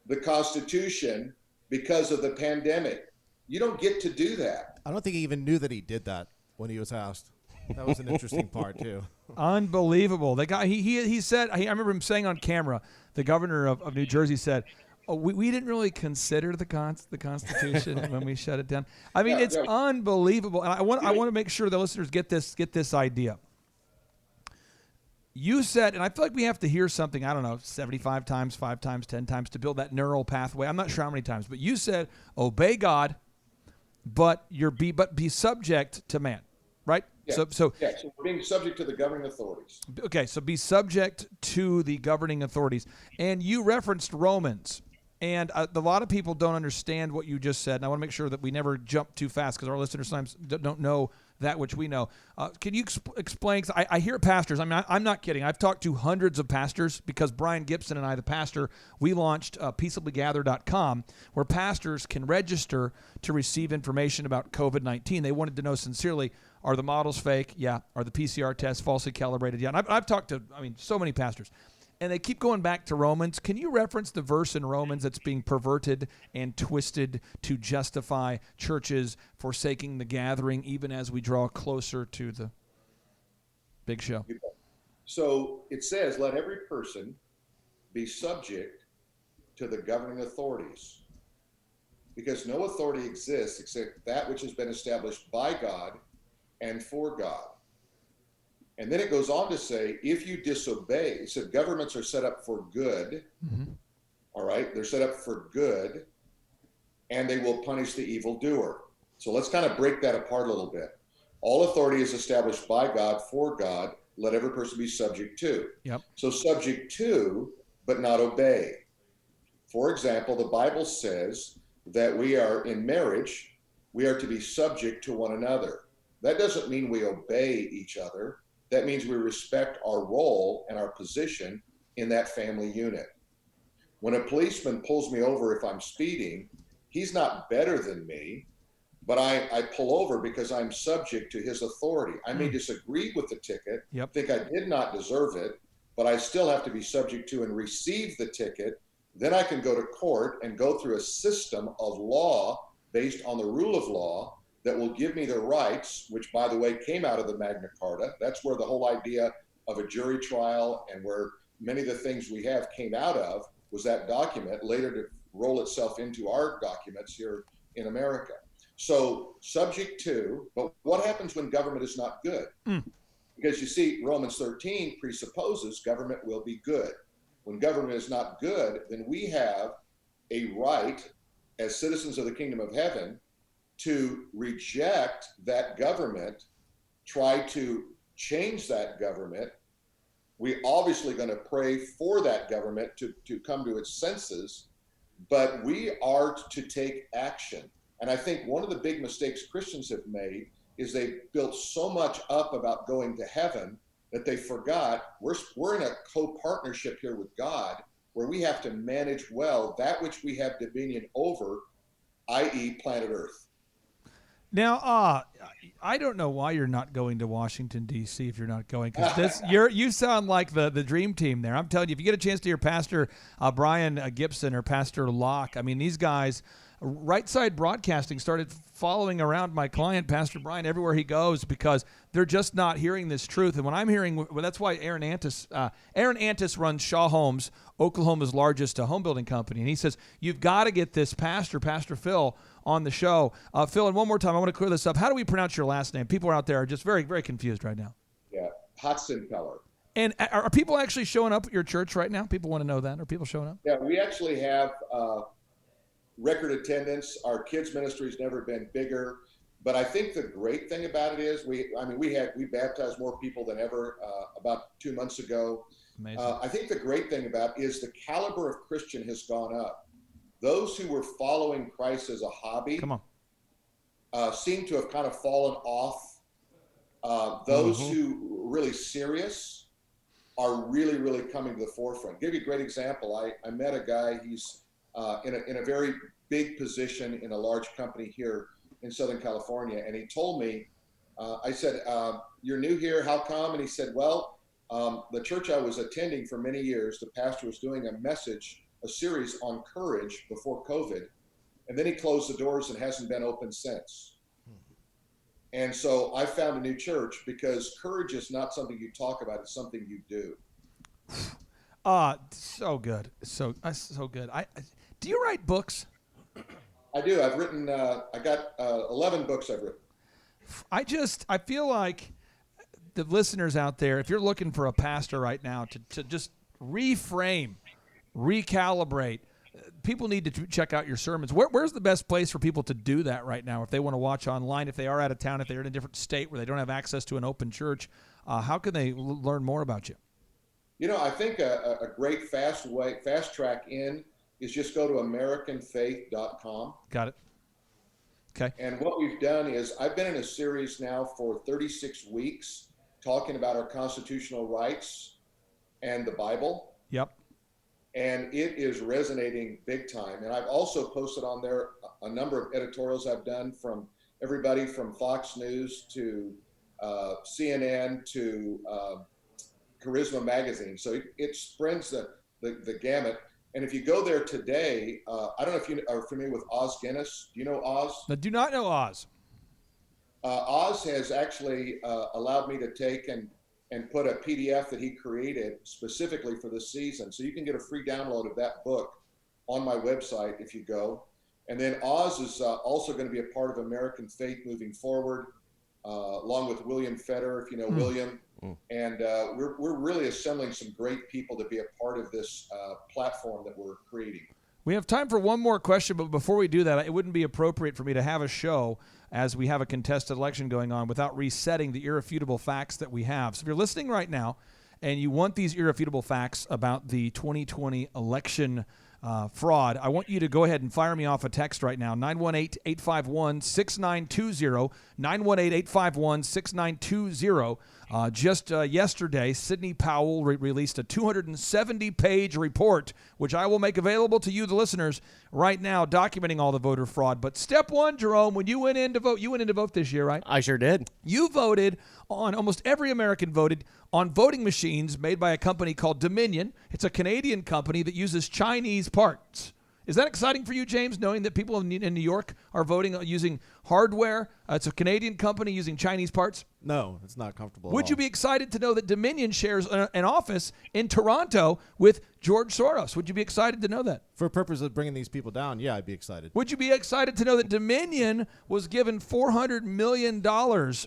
[SPEAKER 6] the Constitution because of the pandemic. You don't get to do that.
[SPEAKER 2] I don't think he even knew that he did that when he was asked. That was an interesting part, too.
[SPEAKER 1] Unbelievable. The guy, he said, I remember him saying on camera, the governor of New Jersey said, we didn't really consider the Constitution when we shut it down. I mean, it's unbelievable. And I want to make sure the listeners get this idea. You said, and I feel like we have to hear something, I don't know, 75 times, 5 times, 10 times to build that neural pathway. I'm not sure how many times, but you said, obey God, but be subject to man, right?
[SPEAKER 6] Yeah. So we're being subject to the governing authorities.
[SPEAKER 1] Okay, so be subject to the governing authorities. And you referenced Romans. And a lot of people don't understand what you just said, and I want to make sure that we never jump too fast because our listeners sometimes don't know that which we know. Can you explain? 'Cause I hear pastors. I mean, I'm not kidding. I've talked to hundreds of pastors because Brian Gibson and I, the pastor, we launched peaceablygather.com where pastors can register to receive information about COVID-19. They wanted to know sincerely, are the models fake? Yeah. Are the PCR tests falsely calibrated? Yeah. And I've talked to, so many pastors. And they keep going back to Romans. Can you reference the verse in Romans that's being perverted and twisted to justify churches forsaking the gathering, even as we draw closer to the big show?
[SPEAKER 6] So it says, let every person be subject to the governing authorities, because no authority exists except that which has been established by God and for God. And then it goes on to say, if you disobey, it said governments are set up for good. Mm-hmm. All right. They're set up for good, and they will punish the evildoer. So let's kind of break that apart a little bit. All authority is established by God, for God. Let every person be subject to.
[SPEAKER 1] Yep.
[SPEAKER 6] So subject to, but not obey. For example, the Bible says that we are in marriage, we are to be subject to one another. That doesn't mean we obey each other. That means we respect our role and our position in that family unit. When a policeman pulls me over if I'm speeding, he's not better than me, but I pull over because I'm subject to his authority. I may disagree with the ticket, think I did not deserve it, but I still have to be subject to and receive the ticket. Then I can go to court and go through a system of law based on the rule of law that will give me the rights, which, by the way, came out of the Magna Carta. That's where the whole idea of a jury trial and where many of the things we have came out of was that document, later to roll itself into our documents here in America. So subject to, but what happens when government is not good? Because you see, Romans 13 presupposes government will be good. When government is not good, then we have a right as citizens of the kingdom of heaven to reject that government, try to change that government. We're obviously going to pray for that government to come to its senses, but we are to take action. And I think one of the big mistakes Christians have made is they built so much up about going to heaven that they forgot we're in a co-partnership here with God, where we have to manage well that which we have dominion over, i.e. planet Earth.
[SPEAKER 1] Now, I don't know why you're not going to Washington, D.C. if you're not going, because you sound like the dream team there. I'm telling you, if you get a chance to hear Pastor Brian Gibson or Pastor Locke, I mean, these guys, Right Side Broadcasting started following around my client, Pastor Brian, everywhere he goes because they're just not hearing this truth. And when I'm hearing, well, that's why Aaron Antis runs Shaw Homes, Oklahoma's largest home building company. And he says, you've got to get this Pastor Phil, on the show. Phil, and one more time, I want to clear this up. How do we pronounce your last name? People out there are just very, very confused right now.
[SPEAKER 6] Yeah, Hotsenpiller.
[SPEAKER 1] And are people actually showing up at your church right now? People want to know that. Are people showing up?
[SPEAKER 6] Yeah, we actually have record attendance. Our kids ministry's never been bigger, but I think the great thing about it is we baptized more people than ever about 2 months ago.
[SPEAKER 1] Amazing.
[SPEAKER 6] I think the great thing about it is the caliber of Christian has gone up. Those who were following Christ as a hobby seem to have kind of fallen off. Those who are really serious are really, really coming to the forefront. I'll give you a great example. I met a guy, he's in a very big position in a large company here in Southern California. And he told me, I said, you're new here, how come? And he said, well, the church I was attending for many years, the pastor was doing a series on courage before COVID. And then he closed the doors and hasn't been open since. And so I found a new church because courage is not something you talk about, it's something you do.
[SPEAKER 1] So good. So good. Do you write books?
[SPEAKER 6] I do. I've written, I got 11 books I've written.
[SPEAKER 1] I feel like the listeners out there, if you're looking for a pastor right now to just reframe, recalibrate, people need to check out your sermons. Where's the best place for people to do that right now? If they want to watch online, if they are out of town, if they're in a different state where they don't have access to an open church, how can they learn more about you?
[SPEAKER 6] You know, I think a great fast track in is just go to AmericanFaith.com.
[SPEAKER 1] Got it. Okay.
[SPEAKER 6] And what we've done is I've been in a series now for 36 weeks talking about our constitutional rights and the Bible.
[SPEAKER 1] Yep.
[SPEAKER 6] And it is resonating big time. And I've also posted on there a number of editorials I've done from everybody from Fox News to CNN to Charisma Magazine. So it spreads the gamut. And if you go there today, I don't know if you are familiar with Oz Guinness. Do you know Oz?
[SPEAKER 1] I do not know Oz.
[SPEAKER 6] Oz has actually allowed me to take and put a PDF that he created specifically for this season. So you can get a free download of that book on my website if you go. And then Oz is also going to be a part of American Faith moving forward, along with William Fetter, if you know William. And we're really assembling some great people to be a part of this platform that we're creating.
[SPEAKER 1] We have time for one more question, but before we do that, it wouldn't be appropriate for me to have a show as we have a contested election going on without resetting the irrefutable facts that we have. So if you're listening right now and you want these irrefutable facts about the 2020 election fraud, I want you to go ahead and fire me off a text right now, 918-851-6920, 918-851-6920. Just yesterday, Sidney Powell released a 270-page report, which I will make available to you, the listeners, right now, documenting all the voter fraud. But step one, Jerome, when you went in to vote this year, right?
[SPEAKER 3] I sure did.
[SPEAKER 1] You voted on, almost every American voted on voting machines made by a company called Dominion. It's a Canadian company that uses Chinese parts. Is that exciting for you, James, knowing that people in New York are voting using hardware? It's a Canadian company using Chinese parts?
[SPEAKER 2] No, it's not comfortable.
[SPEAKER 1] Would you be excited to know that Dominion shares an office in Toronto with George Soros? Would you be excited to know that?
[SPEAKER 2] For purpose of bringing these people down, yeah, I'd be excited.
[SPEAKER 1] Would you be excited to know that Dominion was given $400 million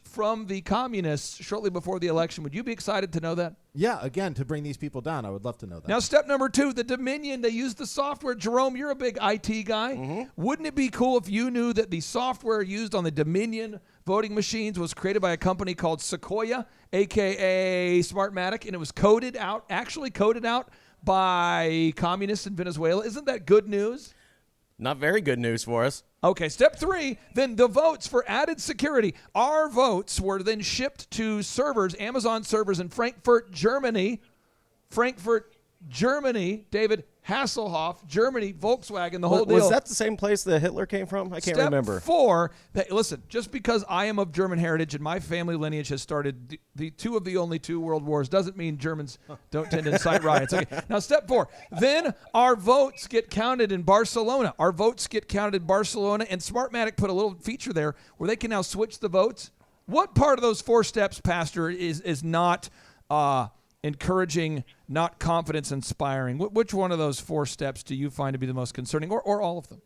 [SPEAKER 1] from the communists shortly before the election? Would you be excited to know that?
[SPEAKER 2] Yeah, again, to bring these people down, I would love to know that.
[SPEAKER 1] Now, step number 2, the Dominion, they use the software. Jerome, you're a big IT guy. Wouldn't it be cool if you knew that the software used on the Dominion voting machines was created by a company called Sequoia, a.k.a. Smartmatic, and it was actually coded out by communists in Venezuela? Isn't that good news?
[SPEAKER 3] Not very good news for us.
[SPEAKER 1] Okay, step 3, then the votes for added security. Our votes were then shipped to servers, Amazon servers in Frankfurt, Germany. David Hasselhoff, Germany, Volkswagen, the whole deal.
[SPEAKER 3] Was that the same place that Hitler came from? I can't remember.
[SPEAKER 1] Step 4, listen, just because I am of German heritage and my family lineage has started the two of the only 2 world wars doesn't mean Germans don't tend to incite riots. Okay. Now, step 4, then our votes get counted in Barcelona. And Smartmatic put a little feature there where they can now switch the votes. What part of those 4 steps, Pastor, is not encouraging, not confidence inspiring? Which one of those 4 steps do you find to be the most concerning, or all of them?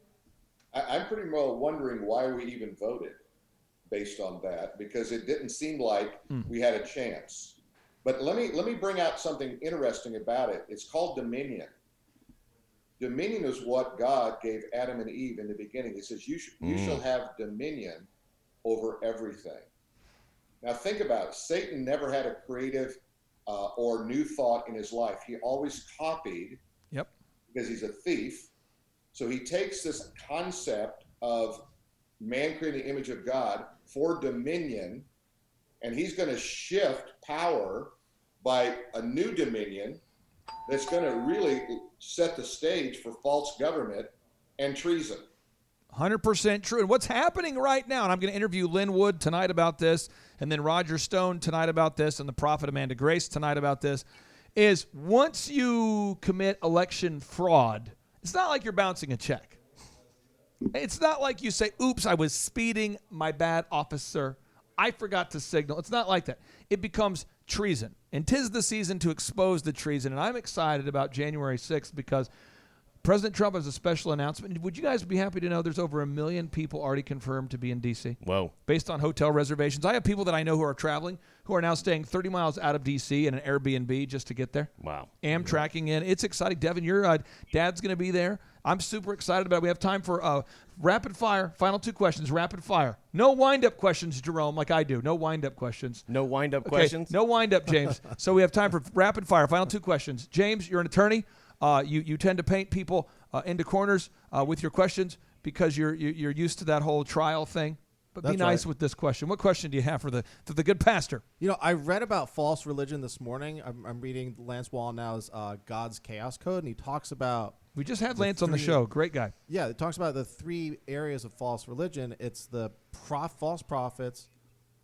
[SPEAKER 6] I'm pretty well wondering why we even voted based on that, because it didn't seem like we had a chance. But let me bring out something interesting about it. It's called dominion. Dominion is what God gave Adam and Eve in the beginning. He says, you shall have dominion over everything. Now think about it. Satan never had a creative or new thought in his life. He always copied.
[SPEAKER 1] Yep.
[SPEAKER 6] Because he's a thief. So he takes this concept of man creating the image of God for dominion, and he's going to shift power by a new dominion that's going to really set the stage for false government and treason.
[SPEAKER 1] 100% true. And what's happening right now, and I'm going to interview Lynn Wood tonight about this, and then Roger Stone tonight about this, and the prophet Amanda Grace tonight about this, is once you commit election fraud, it's not like you're bouncing a check. It's not like you say, oops, I was speeding, my bad, officer. I forgot to signal. It's not like that. It becomes treason. And 'tis the season to expose the treason. And I'm excited about January 6th because President Trump has a special announcement. Would you guys be happy to know there's over 1 million people already confirmed to be in D.C.?
[SPEAKER 3] Whoa.
[SPEAKER 1] Based on hotel reservations. I have people that I know who are traveling who are now staying 30 miles out of D.C. in an Airbnb just to get there.
[SPEAKER 3] Wow.
[SPEAKER 1] Amtrakking in. It's exciting. Devin, your dad's going to be there. I'm super excited about it. We have time for rapid fire. Final 2 questions. Rapid fire. No wind-up questions, Jerome, like I do. No wind-up questions.
[SPEAKER 3] No wind-up questions?
[SPEAKER 1] No wind-up, James. So we have time for rapid fire. Final 2 questions. James, you're an attorney. You tend to paint people into corners with your questions because you're used to that whole trial thing. But be
[SPEAKER 2] That's
[SPEAKER 1] nice
[SPEAKER 2] right.
[SPEAKER 1] with this question. What question do you have for the good pastor?
[SPEAKER 2] You know, I read about false religion this morning. I'm reading Lance Wallnau's God's Chaos Code, and he talks about
[SPEAKER 1] We just had
[SPEAKER 2] the
[SPEAKER 1] Lance on the
[SPEAKER 2] three-
[SPEAKER 1] show. Great guy.
[SPEAKER 2] Yeah, it talks about the 3 areas of false religion. It's the false prophets.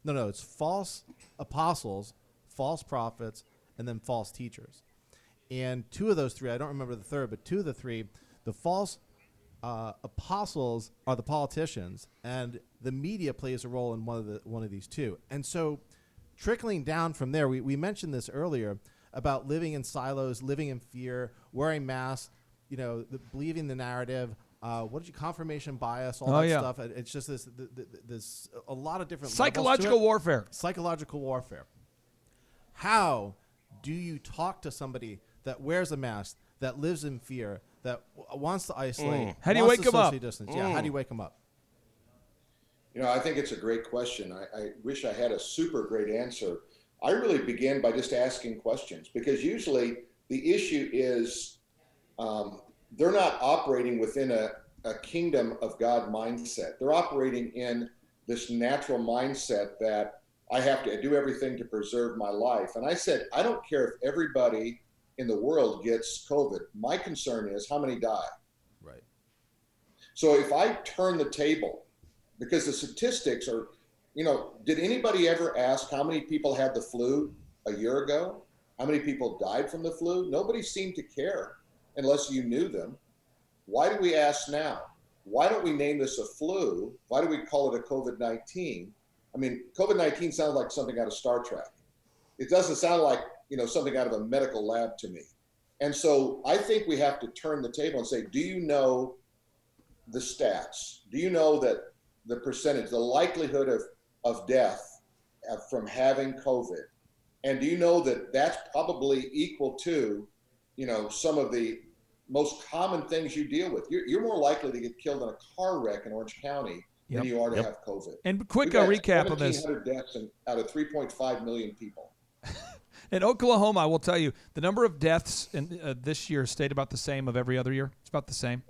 [SPEAKER 2] No, it's false apostles, false prophets, and then false teachers. And 2 of those 3, I don't remember the third, but 2 of the 3, the false apostles are the politicians, and the media plays a role in one of these 2. And so, trickling down from there, we mentioned this earlier about living in silos, living in fear, wearing masks, believing the narrative. Confirmation bias, all that stuff. It's just this a lot of different
[SPEAKER 1] Psychological warfare.
[SPEAKER 2] Psychological warfare. How do you talk to somebody that wears a mask, that lives in fear, that wants to isolate?
[SPEAKER 1] How do you
[SPEAKER 2] wants
[SPEAKER 1] wake
[SPEAKER 2] to
[SPEAKER 1] 'em up?
[SPEAKER 2] socially distance? Yeah, how do you wake them up?
[SPEAKER 6] I think it's a great question. I wish I had a super great answer. I really begin by just asking questions, because usually the issue is they're not operating within a kingdom of God mindset. They're operating in this natural mindset that I have to do everything to preserve my life. And I said, I don't care if everybody in the world gets COVID. My concern is how many die.
[SPEAKER 2] Right.
[SPEAKER 6] So if I turn the table, because the statistics are, did anybody ever ask how many people had the flu a year ago? How many people died from the flu? Nobody seemed to care unless you knew them. Why do we ask now? Why don't we name this a flu? Why do we call it a COVID-19? I mean, COVID-19 sounds like something out of Star Trek. It doesn't sound like, something out of a medical lab to me. And so I think we have to turn the table and say, do you know the stats? Do you know that the percentage, the likelihood of death from having COVID? And do you know that that's probably equal to, some of the most common things you deal with? You're more likely to get killed in a car wreck in Orange County than you are to have COVID.
[SPEAKER 1] And quick
[SPEAKER 6] We've had
[SPEAKER 1] recap on this.
[SPEAKER 6] 1,700 deaths out of 3.5 million people.
[SPEAKER 1] In Oklahoma, I will tell you, the number of deaths in this year stayed about the same of every other year. It's about the same.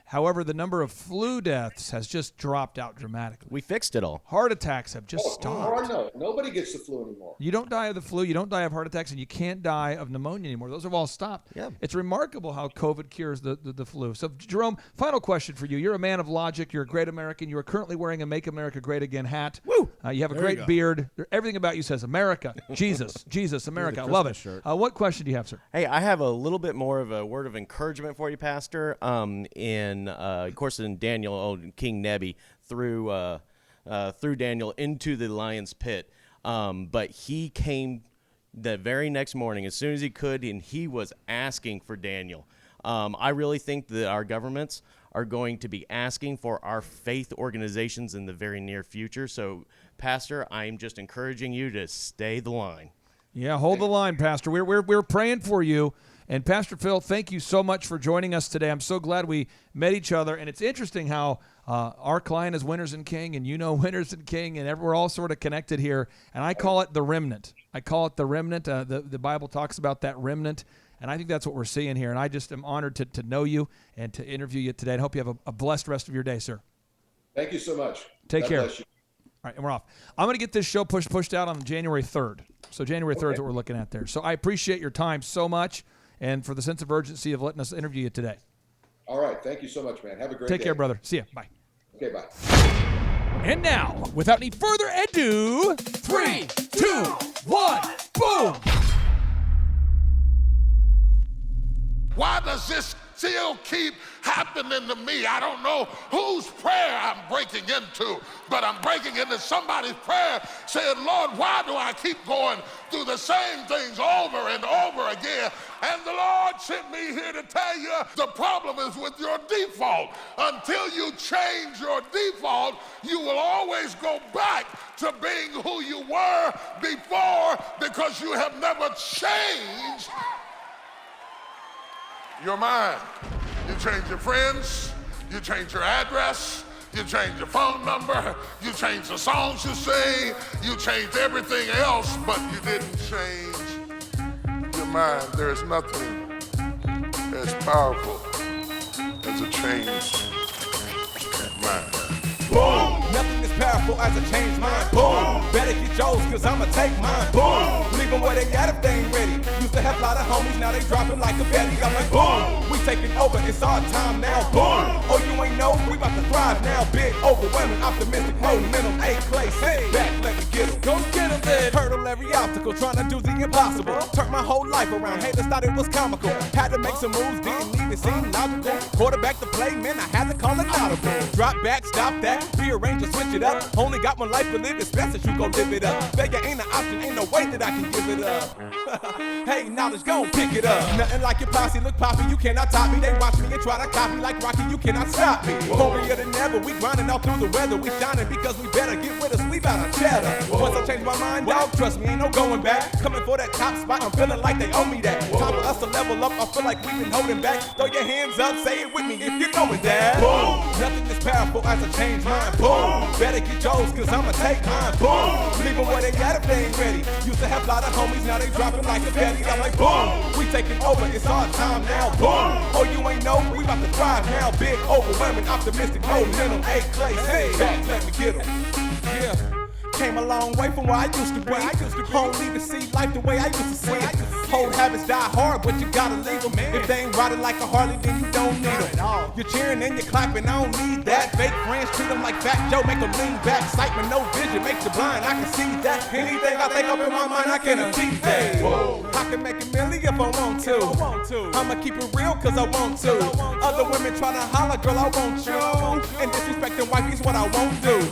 [SPEAKER 1] However, the number of flu deaths has just dropped out dramatically.
[SPEAKER 3] We fixed it all.
[SPEAKER 1] Heart attacks have just stopped.
[SPEAKER 6] No, nobody gets the flu anymore.
[SPEAKER 1] You don't die of the flu, you don't die of heart attacks, and you can't die of pneumonia anymore. Those have all stopped.
[SPEAKER 3] Yep.
[SPEAKER 1] It's remarkable how COVID cures the flu. So, Jerome, final question for you. You're a man of logic. You're a great American. You are currently wearing a Make America Great Again hat.
[SPEAKER 3] Woo!
[SPEAKER 1] You have a great beard. Everything about you says America, Jesus, America. I love it.
[SPEAKER 2] Christmas shirt.
[SPEAKER 1] What question do you have, sir?
[SPEAKER 3] Hey, I have a little bit more of a word of encouragement for you, Pastor. Of course, in Daniel, King Nebi threw Daniel into the lion's pit, but he came the very next morning as soon as he could, and he was asking for Daniel. I really think that our governments are going to be asking for our faith organizations in the very near future. So, Pastor, I'm just encouraging you to stay the line.
[SPEAKER 1] Yeah, hold the line, Pastor. We're praying for you. And Pastor Phil, thank you so much for joining us today. I'm so glad we met each other. And it's interesting how our client is Winners and King, and Winners and King, and we're all sort of connected here. And I call it the remnant. The Bible talks about that remnant. And I think that's what we're seeing here. And I just am honored to know you and to interview you today. And hope you have a blessed rest of your day, sir.
[SPEAKER 6] Thank you so much.
[SPEAKER 1] Take
[SPEAKER 6] God
[SPEAKER 1] care.
[SPEAKER 6] bless you.
[SPEAKER 1] All right, and we're off. I'm going to get this show pushed out on January 3rd. So January 3rd is what we're looking at there. So I appreciate your time so much and for the sense of urgency of letting us interview you today.
[SPEAKER 6] All right. Thank you so much, man. Have a great day.
[SPEAKER 1] Take care, brother. See ya. Bye.
[SPEAKER 6] Okay, bye.
[SPEAKER 1] And now, without any further ado, 3, 2, 1, boom!
[SPEAKER 7] Why does this still keep happening to me? I don't know whose prayer I'm breaking into, but I'm breaking into somebody's prayer saying, Lord, why do I keep going through the same things over and over again? And the Lord sent me here to tell you the problem is with your default. Until you change your default, you will always go back to being who you were before because you have never changed your mind. You change your friends, you change your address, you change your phone number, you change the songs you sing, you change everything else, but you didn't change your mind. There's nothing as powerful as a changed mind.
[SPEAKER 8] Boom! Nothing is powerful as a changed mind. Boom! Better get yours, cause I'ma take mine. Boom! Leave them where they at if they ain't ready. Used to have a lot of homies, now they dropping like a betty. I'm like, boom! We taking over, it's our time now. Boom! Oh, you ain't know, we about to thrive now. Big, overwhelming, optimistic, momentum, A-class. Hey, back, let me get 'em. Go get 'em then. Hurdle every obstacle, trying to do the impossible. Turned my whole life around, haters thought it was comical. Had to make some moves, didn't even seem logical. Quarterback to play, man, I had to call it audible. Drop back, stop that, rearrange or switch it up. Only got one life to live, it's best that you go live it up. Failure ain't an option, ain't no way that I can give it up. Hey, knowledge, gon' pick it up. Nothing like your posse, look poppy, you cannot top me. They watch me and try to copy like Rocky, you cannot stop me. Hungrier than ever, we grinding all through the weather. We shining because we better, get with us, we bout our cheddar. Once I change my mind, dog, trust me, ain't no going back. Coming for that top spot, I'm feeling like they owe me that. Time for us to level up, I feel like we've been holding back. Throw your hands up, say it with me if you know it, Dad. Boom! Nothing is powerful as I change mine. Boom! Better get yours, cause I'ma take mine. Boom! Leave them where they got if they ain't ready. Used to have a lot of homies, now they dropping like a betty. I'm like, boom! We taking over, it's our time now. Boom! Oh, you ain't know, we about to thrive now. Big, overwhelming, optimistic, momentum, A-class. Hey, back, let me get 'em. Yeah. Came a long way from where I used to be. Don't even see life the way I used to see it. Old habits die hard, but you gotta leave them. If they ain't riding like a Harley, then you don't need them. You're cheering and you're clapping, I don't need that. Fake friends treat them like Fat Joe, make them lean back. Excitement, no vision, makes you blind, I can see that. Anything I think up in my mind, I can achieve that. I can make a million if I want to. I'ma keep it real cause I want to. Other women tryna holler, girl, I want you. And disrespecting wifey's what I won't do.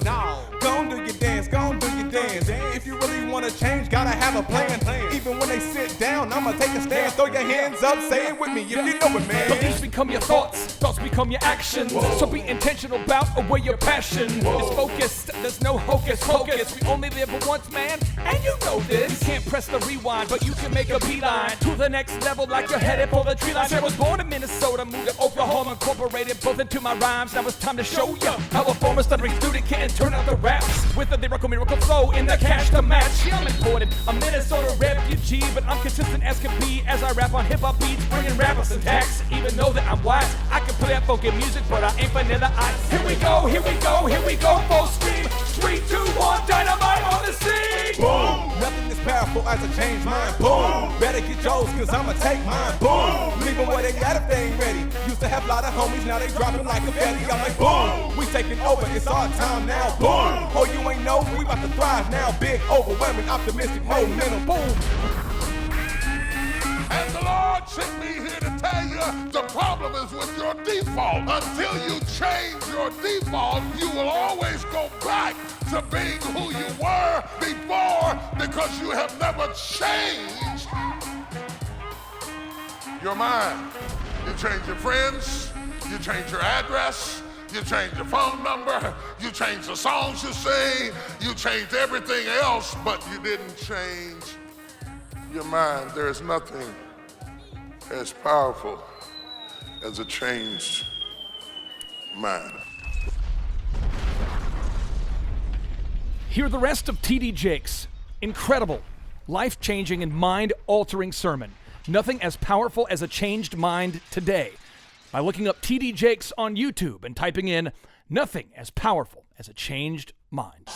[SPEAKER 8] Gon' do your dance, gon' do your dance. If you really wanna change, gotta have a plan. Even when they sit down, I'ma take a stand. Throw your hands up, say it with me if you know it, man.
[SPEAKER 1] Beliefs become your thoughts, thoughts become your actions. So be intentional about where your passion is focused. There's no hocus pocus. We only live once, man, and you know this. You can't press the rewind, but you can make a beeline to the next level like you're headed for the tree line. I was born in Minnesota, moved to Oklahoma, incorporated both into my rhymes. Now it's time to show you how a former stuttering student can turn out the raps with a lyrical miracle flow in the cash to match. Yeah, I'm important, a Minnesota refugee, but I'm consistent as can be as I rap on hip-hop beats, bringing rappers and tax. Even though that I'm wise, I can play that funky music, but I ain't vanilla ice. Here we go, here we go, here we go, full stream. 3, 2, 1, dynamite on the scene.
[SPEAKER 8] Boom! Nothing is powerful as I change mine. Boom! Better get yours, cause I'ma take mine. Boom! Leave them where they got if they ain't ready. Used to have a lot of homies, now they dropping like a betty. I'm like, boom! We taking over, it's our time now. Boom! Oh, you ain't know, we about to thrive now. Big, overwhelming, optimistic, momentum. Boom!
[SPEAKER 7] And the Lord sent me here to tell you the problem is with your default. Until you change your default, you will always go back to being who you were before because you have never changed your mind. You change your friends, you change your address, you change your phone number, you change the songs you sing, you changed everything else, but you didn't change your mind. There is nothing as powerful as a changed mind.
[SPEAKER 1] Hear the rest of T.D. Jakes' incredible, life-changing, and mind-altering sermon, Nothing as Powerful as a Changed Mind Today, by looking up T.D. Jakes on YouTube and typing in Nothing as Powerful as a Changed Mind.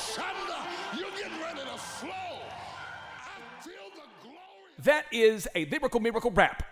[SPEAKER 7] You're getting ready to flow. I feel the glory.
[SPEAKER 1] That is a lyrical miracle rap